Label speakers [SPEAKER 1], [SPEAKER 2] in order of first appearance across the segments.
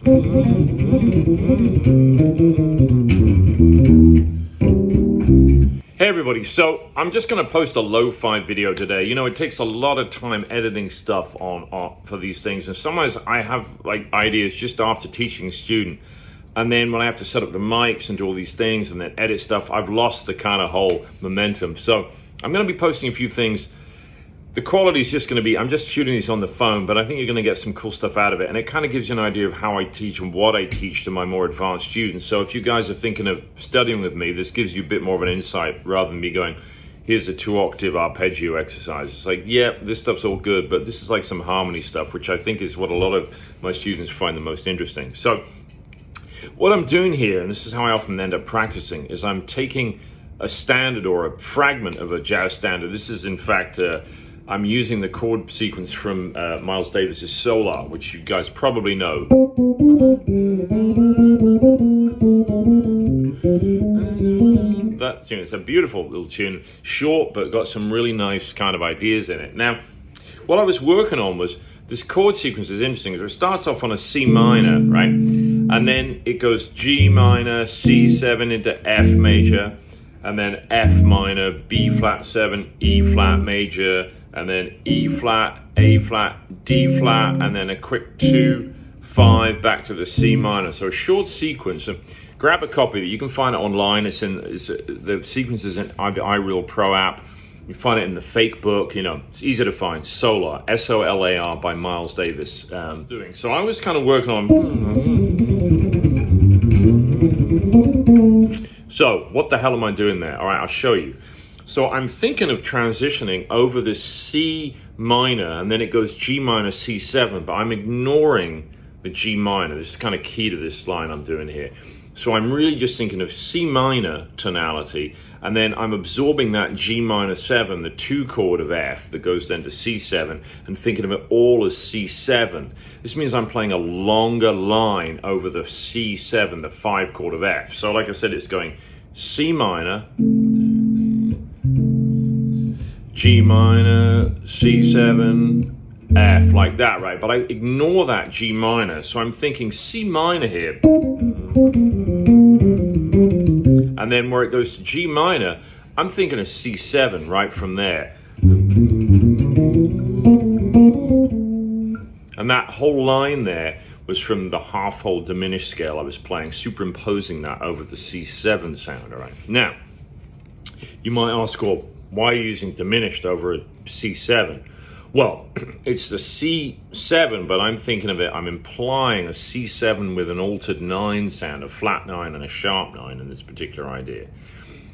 [SPEAKER 1] Hey everybody, so I'm just going to post a lo-fi video today. You know, it takes a lot of time editing stuff on for these things, and sometimes I have like ideas just after teaching a student, and then when I have to set up the mics and do all these things and then edit stuff, I've lost the kind of whole momentum. So I'm going to be posting a few things. The quality is just going to be, I'm just shooting these on the phone, but I think you're going to get some cool stuff out of it. And it kind of gives you an idea of how I teach and what I teach to my more advanced students. So if you guys are thinking of studying with me, this gives you a bit more of an insight rather than me going, here's a 2-octave arpeggio exercise. It's like, yeah, this stuff's all good, but this is like some harmony stuff, which I think is what a lot of my students find the most interesting. So what I'm doing here, and this is how I often end up practicing, is I'm taking a standard or a fragment of a jazz standard. This is in fact, I'm using the chord sequence from Miles Davis's Solar, which you guys probably know. That tune, it's a beautiful little tune, short, but got some really nice kind of ideas in it. Now, what I was working on was, this chord sequence is interesting. It starts off on a C minor, right? And then it goes G minor, C7 into F major, and then F minor, B flat 7, E flat major, and then E flat, A flat, D flat, and then a quick 2, 5 back to the C minor. So a short sequence. And grab a copy of it. You can find it online. The sequence is in the iReal Pro app. You find it in the fake book. You know, it's easy to find. Solar, S-O-L-A-R by Miles Davis. So I was kind of working on. So what the hell am I doing there? All right, I'll show you. So I'm thinking of transitioning over this C minor, and then it goes G minor, C7, but I'm ignoring the G minor. This is kind of key to this line I'm doing here. So I'm really just thinking of C minor tonality, and then I'm absorbing that G minor 7, the 2 chord of F that goes then to C7, and thinking of it all as C7. This means I'm playing a longer line over the C7, the 5 chord of F. So like I said, it's going C minor, G minor, C7, F, like that, right? But I ignore that G minor, so I'm thinking C minor here. And then where it goes to G minor, I'm thinking of C7 right from there. And that whole line there was from the half-whole diminished scale I was playing, superimposing that over the C7 sound, all right? Now, you might ask, well, why are you using diminished over a C7? Well, it's the C7, but I'm thinking of it, I'm implying a C7 with an altered 9 sound, a flat 9 and a sharp 9 in this particular idea.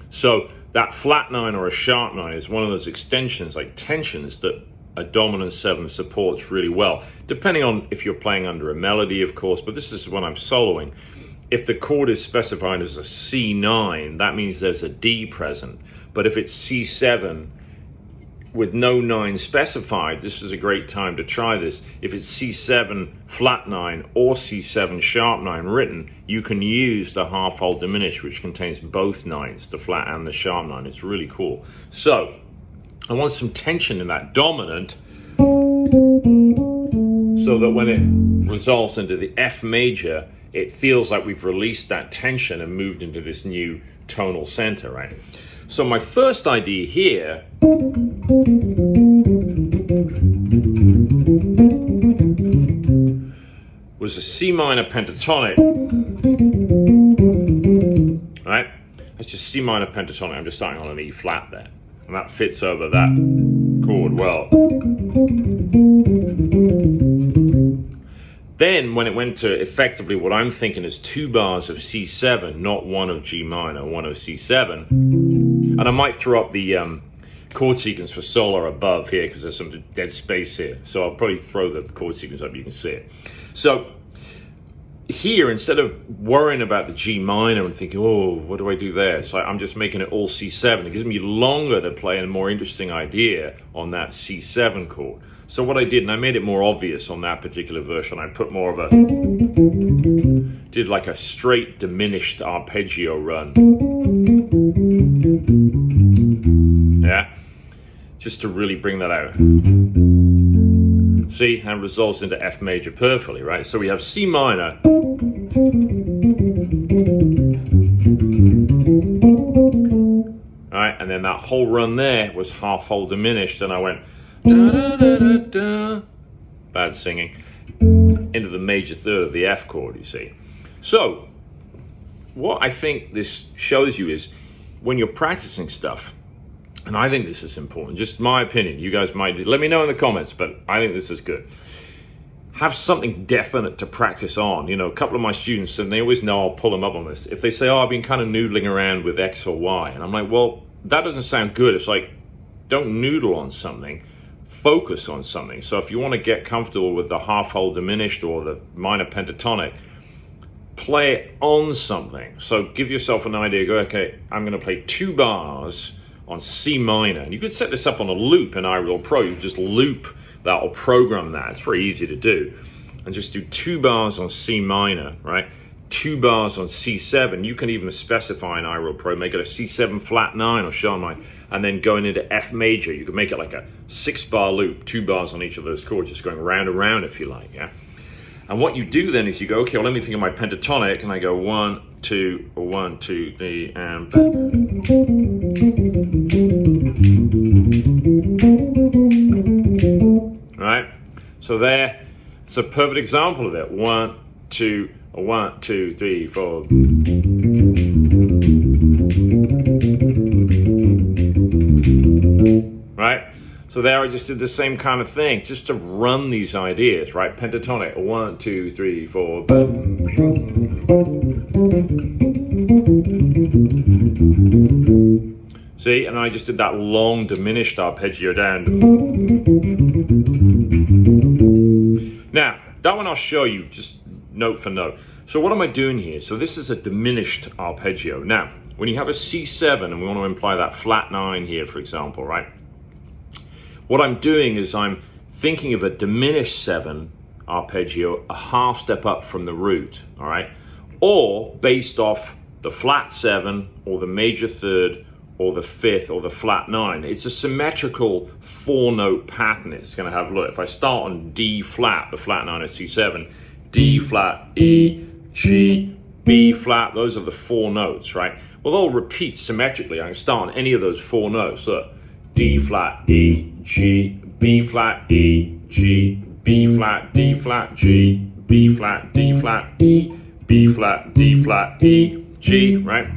[SPEAKER 1] So that flat 9 or a sharp 9 is one of those extensions, like tensions, that a dominant 7 supports really well, depending on if you're playing under a melody, of course, but this is when I'm soloing. If the chord is specified as a C9, that means there's a D present. But if it's C7 with no 9 specified, this is a great time to try this. If it's C7 flat 9 or C7 sharp 9 written, you can use the half-whole diminished, which contains both 9s, the flat and the sharp 9. It's really cool. So I want some tension in that dominant, so that when it resolves into the F major, it feels like we've released that tension and moved into this new tonal center, right? So my first idea here was a C minor pentatonic, right? That's just C minor pentatonic. I'm just starting on an E flat there, and that fits over that chord well. Then when it went to effectively what I'm thinking is 2 bars of C7, not 1 of G minor, 1 of C7, and I might throw up the chord sequence for Solar above here because there's some dead space here. So I'll probably throw the chord sequence up, you can see it. So here, instead of worrying about the G minor and thinking, oh, what do I do there? So I'm just making it all C7. It gives me longer to play and a more interesting idea on that C7 chord. So what I did, and I made it more obvious on that particular version, I put more of a, did like a straight diminished arpeggio run. Yeah, just to really bring that out. See, and resolves into F major perfectly, right? So we have C minor, All right, and then that whole run there was half whole diminished, and I went da da da da da, bad singing, into the major third of the F chord, you see. So what I think this shows you is when you're practicing stuff, and I think this is important, just my opinion, you guys might let me know in the comments, but I think this is good. Have something definite to practice on. You know, a couple of my students, and they always know I'll pull them up on this. If they say, oh, I've been kind of noodling around with X or Y, and I'm like, well, that doesn't sound good. It's like, don't noodle on something, focus on something. So if you want to get comfortable with the half whole diminished or the minor pentatonic, play it on something. So give yourself an idea, go, okay, I'm going to play 2 bars on C minor. And you could set this up on a loop in iReal Pro. You just loop that or program that. It's very easy to do. And just do 2 bars on C minor, right? 2 bars on C7. You can even specify in iReal Pro, make it a C7 flat 9 or sharp 9, and then going into F major. You can make it like a 6-bar loop, 2 bars on each of those chords, just going round and round if you like, yeah? And what you do then is you go, okay, well, let me think of my pentatonic, and I go 1, 2, 1, 2, 3, and right? So there, it's a perfect example of it. 1, 2, 1, 2, 3, 4. Right? So there I just did the same kind of thing, just to run these ideas, right? Pentatonic, 1, 2, 3, 4. See, and I just did that long diminished arpeggio down. Now, that one I'll show you just note for note. So what am I doing here? So this is a diminished arpeggio. Now, when you have a C7, and we want to imply that flat 9 here, for example, right? What I'm doing is I'm thinking of a diminished 7 arpeggio, a half step up from the root, all right? Or based off the flat 7 or the major third or the 5th or the flat 9. It's a symmetrical 4-note pattern. It's going to have, look, if I start on D flat, the flat 9 is C7, D flat, E, G, B flat, those are the 4 notes, right? Well, they'll repeat symmetrically. I can start on any of those 4 notes. Look, D flat, E, G, B flat, E, G, B flat, D flat, G, B flat, D flat, E, B flat, D flat, E, G, right?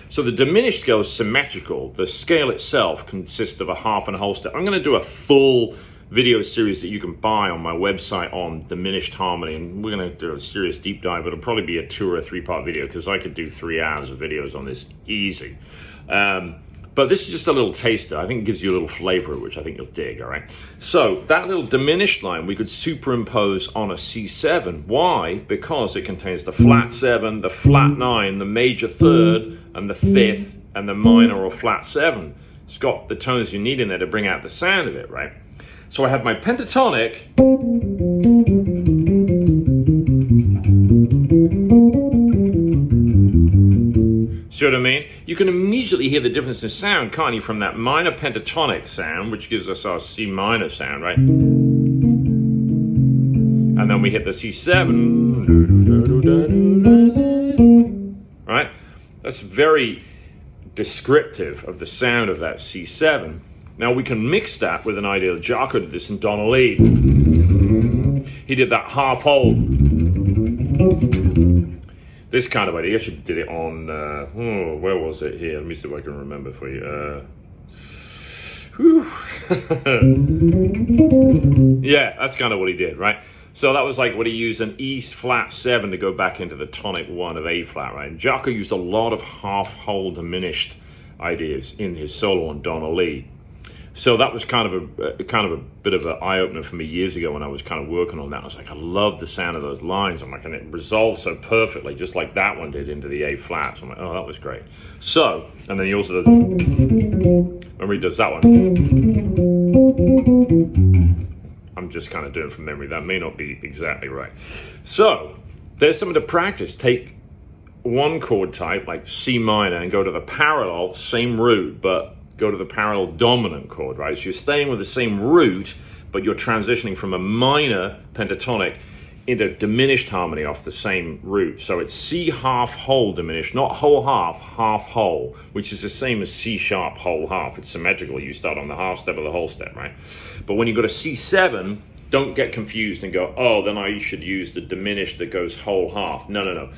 [SPEAKER 1] So the diminished scale is symmetrical. The scale itself consists of a half and a whole step. I'm going to do a full video series that you can buy on my website on diminished harmony, and we're going to do a serious deep dive. It'll probably be a 2 or a 3-part video because I could do 3 hours of videos on this easy. But this is just a little taster. I think it gives you a little flavor, which I think you'll dig, all right? So that little diminished line, we could superimpose on a C7. Why? Because it contains the flat 7, the flat 9, the major third, and the 5th, and the minor or flat 7. It's got the tones you need in there to bring out the sound of it, right? So I have my pentatonic. See what I mean? You can immediately hear the difference in sound, can't you, from that minor pentatonic sound, which gives us our C minor sound, right? And then we hit the C7, right? That's very descriptive of the sound of that C7. Now we can mix that with an idea. Jaco did this in Donna Lee. He did that half whole. This kind of idea. I actually did it on, where was it here? Let me see if I can remember for you. Yeah, that's kind of what he did, right? So that was like what he used an E flat 7 to go back into the tonic 1 of A flat, right? And Jaco used a lot of half whole diminished ideas in his solo on Donna Lee. So that was kind of a bit of an eye-opener for me years ago when I was kind of working on that. I was like, I love the sound of those lines. I'm like, and it resolved so perfectly, just like that one did into the A flat. So I'm like, oh, that was great. So, and then he also does, remember he does that one. I'm just kind of doing from memory. That may not be exactly right. So, there's something to practice. Take one chord type, like C minor, and go to the parallel, same root, but go to the parallel dominant chord, right? So you're staying with the same root, but you're transitioning from a minor pentatonic into diminished harmony off the same root. So it's C half whole diminished, not whole half, half whole, which is the same as C sharp whole half. It's symmetrical. You start on the half step or the whole step, right? But when you go to C7, don't get confused and go, oh, then I should use the diminished that goes whole half. No.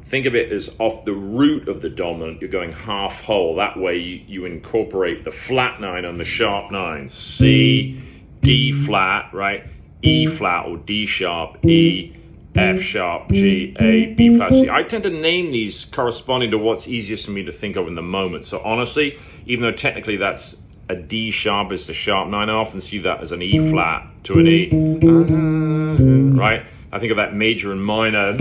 [SPEAKER 1] Think of it as off the root of the dominant, you're going half whole. That way you incorporate the flat 9 on the sharp 9. C, D flat, right? E flat or D sharp, E, F sharp, G, A, B flat, C. I tend to name these corresponding to what's easiest for me to think of in the moment. So honestly, even though technically that's a D sharp is the sharp 9, I often see that as an E flat to an E, right? I think of that major and minor.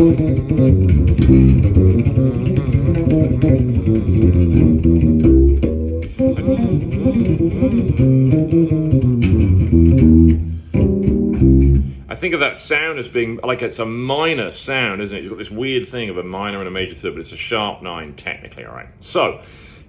[SPEAKER 1] I think of that sound as being like it's a minor sound, isn't it? You've got this weird thing of a minor and a major third, but it's a sharp 9 technically, all right? So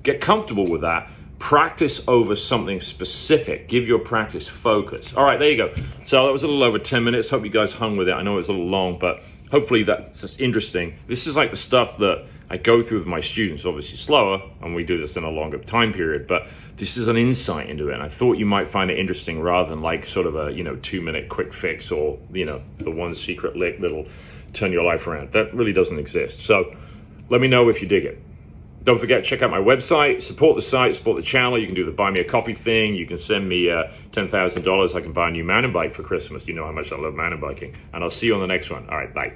[SPEAKER 1] get comfortable with that. Practice over something specific. Give your practice focus. All right, there you go. So that was a little over 10 minutes. Hope you guys hung with it. I know it was a little long, but hopefully that's just interesting. This is like the stuff that I go through with my students, obviously slower, and we do this in a longer time period, but this is an insight into it. And I thought you might find it interesting rather than like sort of a, 2-minute quick fix or, the one secret lick that'll turn your life around. That really doesn't exist. So let me know if you dig it. Don't forget, check out my website, support the site, support the channel. You can do the buy me a coffee thing. You can send me $10,000. I can buy a new mountain bike for Christmas. You know how much I love mountain biking. And I'll see you on the next one. All right, bye.